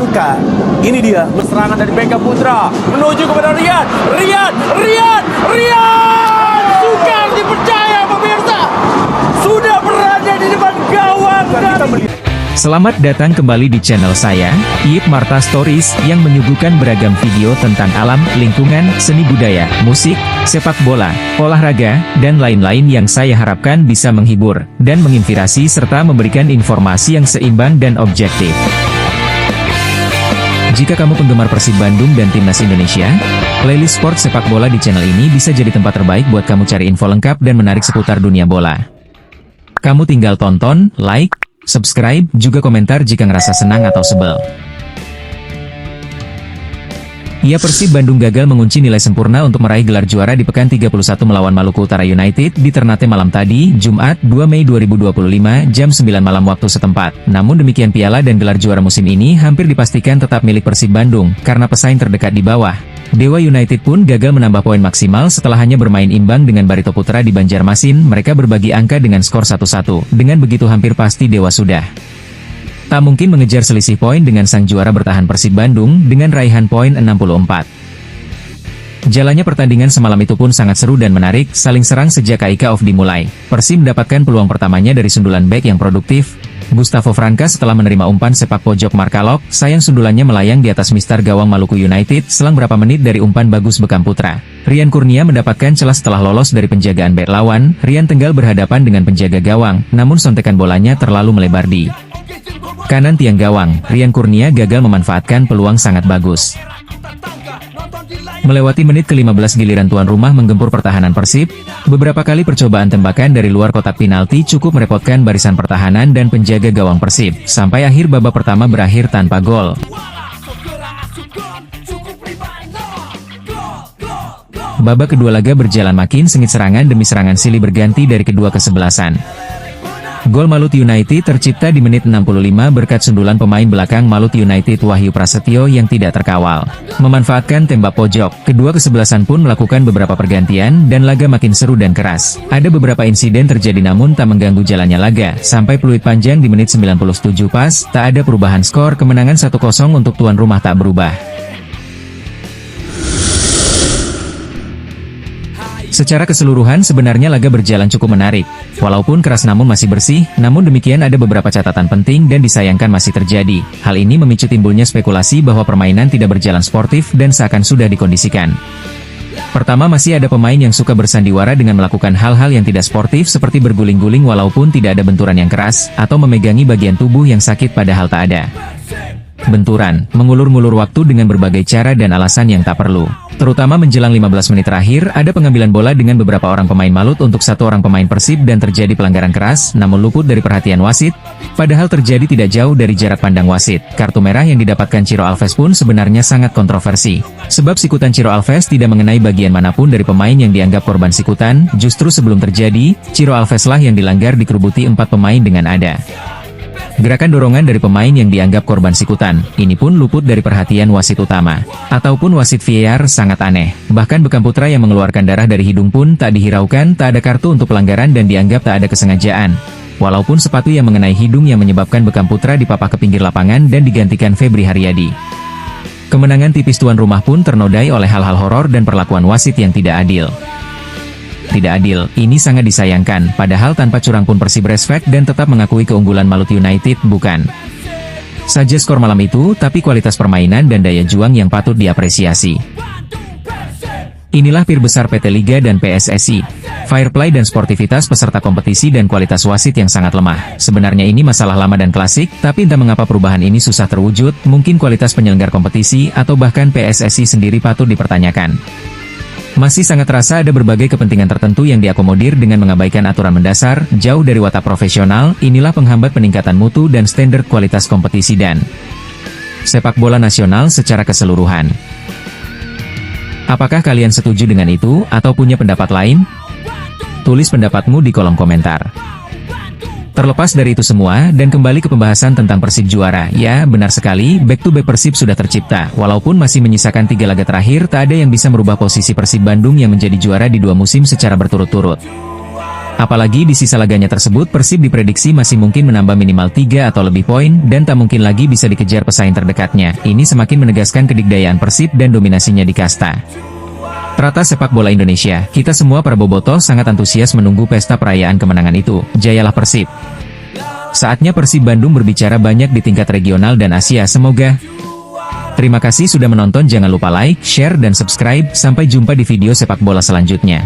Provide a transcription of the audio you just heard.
Maka ini dia serangan dari Beckham Putra menuju kepada Riyad. Sukar dipercaya pemirsa, sudah berada di depan gawang. Selamat datang kembali di channel saya, Iyip Marta Stories, yang menyuguhkan beragam video tentang alam, lingkungan, seni budaya, musik, sepak bola, olahraga, dan lain-lain yang saya harapkan bisa menghibur, dan menginspirasi serta memberikan informasi yang seimbang dan objektif. Jika kamu penggemar Persib Bandung dan Timnas Indonesia, playlist sport sepak bola di channel ini bisa jadi tempat terbaik buat kamu cari info lengkap dan menarik seputar dunia bola. Kamu tinggal tonton, like, subscribe, juga komentar jika ngerasa senang atau sebel. Persib Bandung gagal mengunci nilai sempurna untuk meraih gelar juara di pekan 31 melawan Maluku Utara United di Ternate malam tadi, Jumat, 2 Mei 2025, jam 9 malam waktu setempat. Namun demikian piala dan gelar juara musim ini hampir dipastikan tetap milik Persib Bandung, karena pesaing terdekat di bawah, Dewa United pun gagal menambah poin maksimal setelah hanya bermain imbang dengan Barito Putra di Banjarmasin. Mereka berbagi angka dengan skor 1-1. Dengan begitu hampir pasti Dewa sudah tak mungkin mengejar selisih poin dengan sang juara bertahan Persib Bandung dengan raihan poin 64. Jalannya pertandingan semalam itu pun sangat seru dan menarik, saling serang sejak kick-off dimulai. Persib mendapatkan peluang pertamanya dari sundulan bek yang produktif, Gustavo Franca setelah menerima umpan sepak pojok Markalok. Sayang sundulannya melayang di atas mistar gawang Maluku United selang berapa menit dari umpan bagus Beckham Putra. Rian Kurnia mendapatkan celah setelah lolos dari penjagaan bek lawan. Rian Tenggal berhadapan dengan penjaga gawang, namun sontekan bolanya terlalu melebar di kanan tiang gawang. Rian Kurnia gagal memanfaatkan peluang sangat bagus. Melewati menit ke-15 giliran tuan rumah menggempur pertahanan Persib, beberapa kali percobaan tembakan dari luar kotak penalti cukup merepotkan barisan pertahanan dan penjaga gawang Persib, sampai akhir babak pertama berakhir tanpa gol. Babak kedua laga berjalan makin sengit, serangan demi serangan silih berganti dari kedua kesebelasan. Gol Malut United tercipta di menit 65 berkat sundulan pemain belakang Malut United Wahyu Prasetyo yang tidak terkawal. Memanfaatkan tembak pojok, kedua kesebelasan pun melakukan beberapa pergantian dan laga makin seru dan keras. Ada beberapa insiden terjadi namun tak mengganggu jalannya laga, sampai peluit panjang di menit 97 pas, tak ada perubahan skor. Kemenangan 1-0 untuk tuan rumah tak berubah. Secara keseluruhan sebenarnya laga berjalan cukup menarik. Walaupun keras namun masih bersih, namun demikian ada beberapa catatan penting dan disayangkan masih terjadi. Hal ini memicu timbulnya spekulasi bahwa permainan tidak berjalan sportif dan seakan sudah dikondisikan. Pertama, masih ada pemain yang suka bersandiwara dengan melakukan hal-hal yang tidak sportif seperti berguling-guling walaupun tidak ada benturan yang keras, atau memegangi bagian tubuh yang sakit padahal tak ada benturan, mengulur-ngulur waktu dengan berbagai cara dan alasan yang tak perlu. Terutama menjelang 15 menit terakhir, ada pengambilan bola dengan beberapa orang pemain Malut untuk satu orang pemain Persib dan terjadi pelanggaran keras, namun luput dari perhatian wasit. Padahal terjadi tidak jauh dari jarak pandang wasit. Kartu merah yang didapatkan Ciro Alves pun sebenarnya sangat kontroversi. Sebab sikutan Ciro Alves tidak mengenai bagian manapun dari pemain yang dianggap korban sikutan. Justru sebelum terjadi, Ciro Alves lah yang dilanggar dikerubuti 4 pemain dengan ada gerakan dorongan dari pemain yang dianggap korban sikutan. Ini pun luput dari perhatian wasit utama, ataupun wasit VAR. Sangat aneh. Bahkan Beckham Putra yang mengeluarkan darah dari hidung pun tak dihiraukan. Tak ada kartu untuk pelanggaran dan dianggap tak ada kesengajaan. Walaupun sepatu yang mengenai hidung yang menyebabkan Beckham Putra dipapak ke pinggir lapangan dan digantikan Febri Haryadi. Kemenangan tipis tuan rumah pun ternodai oleh hal-hal horor dan perlakuan wasit yang tidak adil. Tidak adil, ini sangat disayangkan, padahal tanpa curang pun Persib respect dan tetap mengakui keunggulan Malut United. Bukan saja skor malam itu, tapi kualitas permainan dan daya juang yang patut diapresiasi. Inilah pir besar PT Liga dan PSSI. Fair play dan sportivitas peserta kompetisi dan kualitas wasit yang sangat lemah. Sebenarnya ini masalah lama dan klasik, tapi entah mengapa perubahan ini susah terwujud. Mungkin kualitas penyelenggar kompetisi atau bahkan PSSI sendiri patut dipertanyakan. Masih sangat terasa ada berbagai kepentingan tertentu yang diakomodir dengan mengabaikan aturan mendasar, jauh dari watak profesional. Inilah penghambat peningkatan mutu dan standar kualitas kompetisi dan sepak bola nasional secara keseluruhan. Apakah kalian setuju dengan itu, atau punya pendapat lain? Tulis pendapatmu di kolom komentar. Terlepas dari itu semua, dan kembali ke pembahasan tentang Persib juara, ya benar sekali, back-to-back Persib sudah tercipta. Walaupun masih menyisakan 3 laga terakhir, tak ada yang bisa merubah posisi Persib Bandung yang menjadi juara di 2 musim secara berturut-turut. Apalagi di sisa laganya tersebut Persib diprediksi masih mungkin menambah minimal 3 atau lebih poin dan tak mungkin lagi bisa dikejar pesaing terdekatnya. Ini semakin menegaskan kedikdayaan Persib dan dominasinya di kasta. Rata sepak bola Indonesia, kita semua para bobotoh sangat antusias menunggu pesta perayaan kemenangan itu. Jayalah Persib. Saatnya Persib Bandung berbicara banyak di tingkat regional dan Asia, semoga. Terima kasih sudah menonton, jangan lupa like, share dan subscribe. Sampai jumpa di video sepak bola selanjutnya.